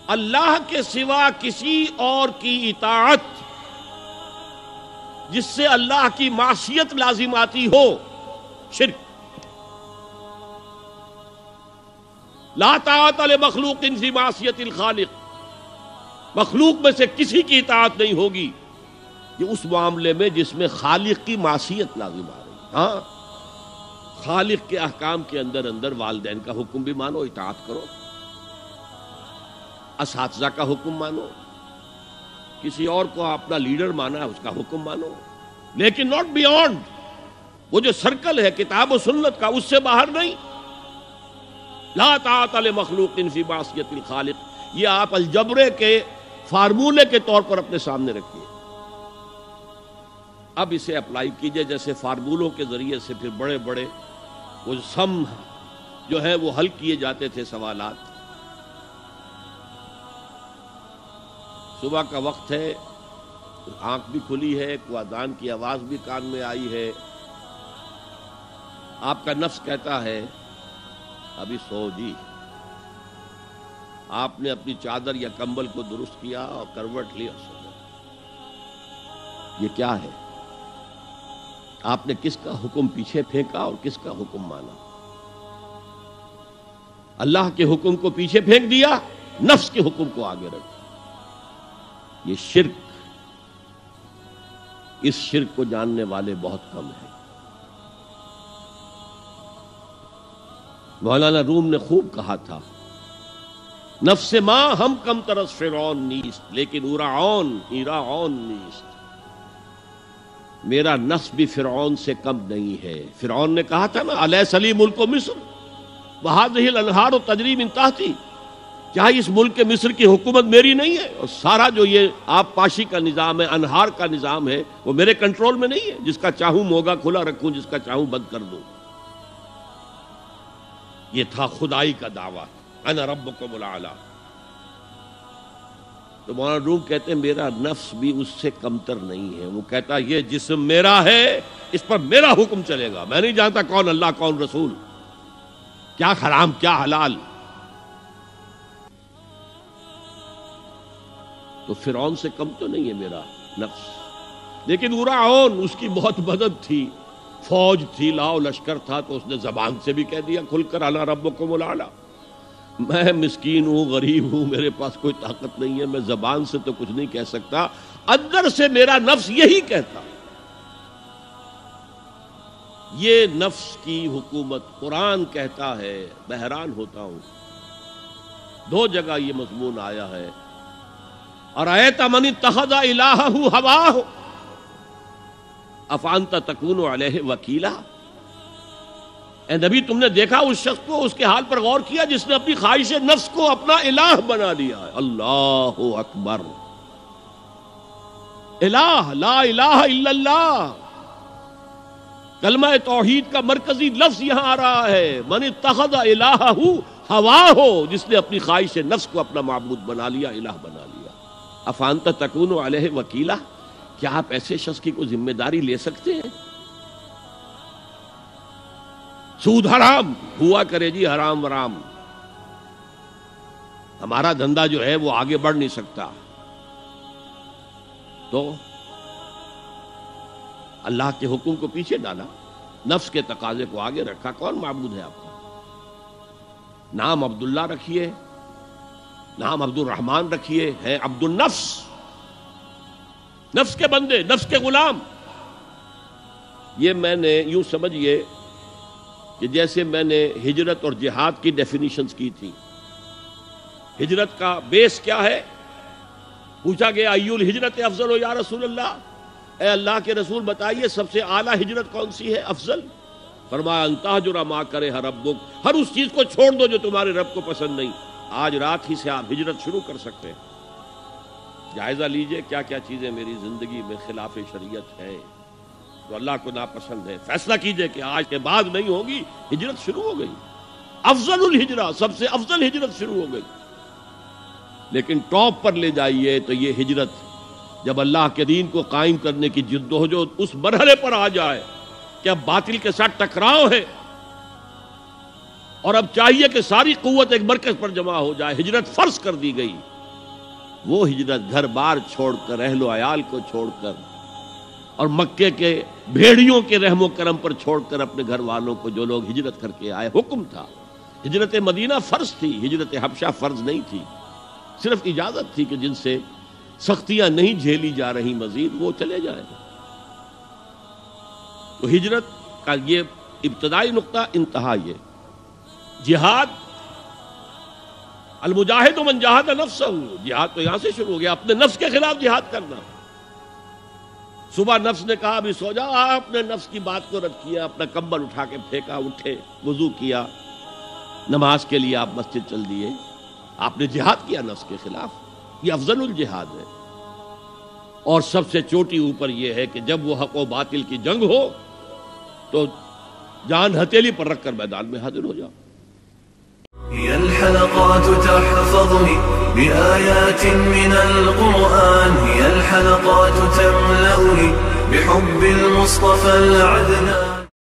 اللہ کے سوا کسی اور کی اطاعت جس سے اللہ کی معصیت لازم آتی ہو، شرک۔ لا طاعت لمخلوق فی معصیت الخالق، مخلوق میں سے کسی کی اطاعت نہیں ہوگی یہ اس معاملے میں جس میں خالق کی معصیت لازم آ رہی ہے۔ ہاں، خالق کے احکام کے اندر اندر والدین کا حکم بھی مانو، اطاعت کرو، اساتذہ کا حکم مانو، کسی اور کو اپنا لیڈر مانا ہے اس کا حکم مانو، لیکن ناٹ بیونڈ وہ جو سرکل ہے کتاب و سنت کا، اس سے باہر نہیں۔ لا طاعت لمخلوق فی معصیت الخالق، یہ آپ الجبرے کے فارمولے کے طور پر اپنے سامنے رکھیے۔ اب اسے اپلائی کیجئے، جیسے فارمولوں کے ذریعے سے پھر بڑے بڑے وہ سم جو ہے وہ حل کیے جاتے تھے سوالات۔ صبح کا وقت ہے، آنکھ بھی کھلی ہے، کوئی اذان کی آواز بھی کان میں آئی ہے، آپ کا نفس کہتا ہے ابھی سو جی۔ آپ نے اپنی چادر یا کمبل کو درست کیا اور کروٹ لی اور سو گئے۔ یہ کیا ہے؟ آپ نے کس کا حکم پیچھے پھینکا اور کس کا حکم مانا؟ اللہ کے حکم کو پیچھے پھینک دیا، نفس کے حکم کو آگے رکھا۔ یہ شرک، اس شرک کو جاننے والے بہت کم ہیں۔ مولانا روم نے خوب کہا تھا، نفس ماں ہم کم ترس فرعون نیست لیکن اورعون ایراعون نیست۔ میرا نفس بھی فرعون سے کم نہیں ہے۔ فرعون نے کہا تھا نا الیس لی ملک مصر وہذہ الانہار تجری من تحتی، کیا اس ملک کے مصر کی حکومت میری نہیں ہے؟ اور سارا جو یہ آپ پاشی کا نظام ہے، انہار کا نظام ہے، وہ میرے کنٹرول میں نہیں ہے؟ جس کا چاہوں موگا کھلا رکھوں، جس کا چاہوں بند کر دوں۔ یہ تھا خدائی کا دعویٰ، انا ربکم الاعلی۔ تو مولانا روم کہتے ہیں میرا نفس بھی اس سے کمتر نہیں ہے۔ وہ کہتا یہ جسم میرا ہے، اس پر میرا حکم چلے گا، میں نہیں جانتا کون اللہ کون رسول، کیا حرام کیا حلال۔ تو فرعون سے کم تو نہیں ہے میرا نفس، لیکن اورعون اس کی بہت مدد تھی، فوج تھی، لاؤ لشکر تھا، تو اس نے زبان سے بھی کہہ دیا کھل کر انا ربکم الاعلی۔ میں مسکین ہوں، غریب ہوں، میرے پاس کوئی طاقت نہیں ہے، میں زبان سے تو کچھ نہیں کہہ سکتا، اندر سے میرا نفس یہی کہتا۔ یہ نفس کی حکومت قرآن کہتا ہے، میں حیران ہوتا ہوں، دو جگہ یہ مضمون آیا ہے، ارأیت من اتخذ الہہ ہواہ افانت تکون علیہ وکیلا۔ اے نبی تم نے دیکھا اس شخص کو، اس کے حال پر غور کیا جس نے اپنی خواہش نفس کو اپنا الہ بنا لیا ہے۔ اللہ اکبر، الہ لا الہ الا اللہ، کلمہ توحید کا مرکزی لفظ یہاں آ رہا ہے، من اتخذ الہہ ہواہ، جس نے اپنی خواہش نفس کو اپنا معبود بنا لیا، الہ بنا لیا۔ افانت تکون علیہ وکیلا، کیا آپ ایسے شخص کی کوئی ذمہ داری لے سکتے ہیں؟ سود حرام ہوا کرے جی، حرام ورام، ہمارا دھندا جو ہے وہ آگے بڑھ نہیں سکتا۔ تو اللہ کے حکم کو پیچھے ڈالا، نفس کے تقاضے کو آگے رکھا۔ کون معبود ہے آپ کا؟ نام عبداللہ رکھیے، نام عبد الرحمن رکھیے، ہے عبد النفس، نفس کے بندے، نفس کے غلام۔ یہ میں نے یوں سمجھیے کہ جیسے میں نے ہجرت اور جہاد کی ڈیفینیشنز کی تھی۔ ہجرت کا بیس کیا ہے؟ پوچھا گیا ایو الہجرت افضل یا رسول اللہ، اے اللہ کے رسول بتائیے سب سے اعلیٰ ہجرت کون سی ہے، افضل؟ فرمایا ان تہجر ما کرہ ربک، ہر اس چیز کو چھوڑ دو جو تمہارے رب کو پسند نہیں۔ آج رات ہی سے آپ ہجرت شروع کر سکتے ہیں۔ جائزہ لیجئے کیا کیا چیزیں میری زندگی میں خلاف شریعت ہے، تو اللہ کو ناپسند ہے، فیصلہ کیجئے کہ آج کے بعد نہیں ہوگی، ہجرت شروع ہو گئی، افضل الہجرہ، سب سے افضل ہجرت شروع ہو گئی۔ لیکن ٹاپ پر لے جائیے تو یہ ہجرت جب اللہ کے دین کو قائم کرنے کی جدوجہد اس مرحلے پر آ جائے کہ اب باطل کے ساتھ ٹکراؤ ہے اور اب چاہیے کہ ساری قوت ایک مرکز پر جمع ہو جائے، ہجرت فرض کر دی گئی، وہ ہجرت گھر بار چھوڑ کر، اہل و عیال کو چھوڑ کر، اور مکے کے بھیڑیوں کے رحم و کرم پر چھوڑ کر اپنے گھر والوں کو جو لوگ ہجرت کر کے آئے، حکم تھا۔ ہجرت مدینہ فرض تھی، ہجرت حبشہ فرض نہیں تھی، صرف اجازت تھی کہ جن سے سختیاں نہیں جھیلی جا رہی مزید وہ چلے جائیں۔ تو ہجرت کا یہ ابتدائی نقطہ، انتہا یہ جہاد، المجاہد من جاہد نفسہ، جہاد تو یہاں سے شروع ہو گیا، اپنے نفس کے خلاف جہاد کرنا۔ صبح نفس نے کہا ابھی سو جاؤ، آپ نے نفس کی بات کو رد کیا، اپنا کمبل اٹھا کے پھینکا، اٹھے، وضو کیا، نماز کے لیے آپ مسجد چل دیے، آپ نے جہاد کیا نفس کے خلاف۔ یہ افضل الجہاد ہے، اور سب سے چوٹی اوپر یہ ہے کہ جب وہ حق و باطل کی جنگ ہو تو جان ہتھیلی پر رکھ کر میدان میں حاضر ہو جاؤ۔ هي الحلقات تحفظني بآيات من القرآن، هي الحلقات تملأني بحب المصطفى العدنان.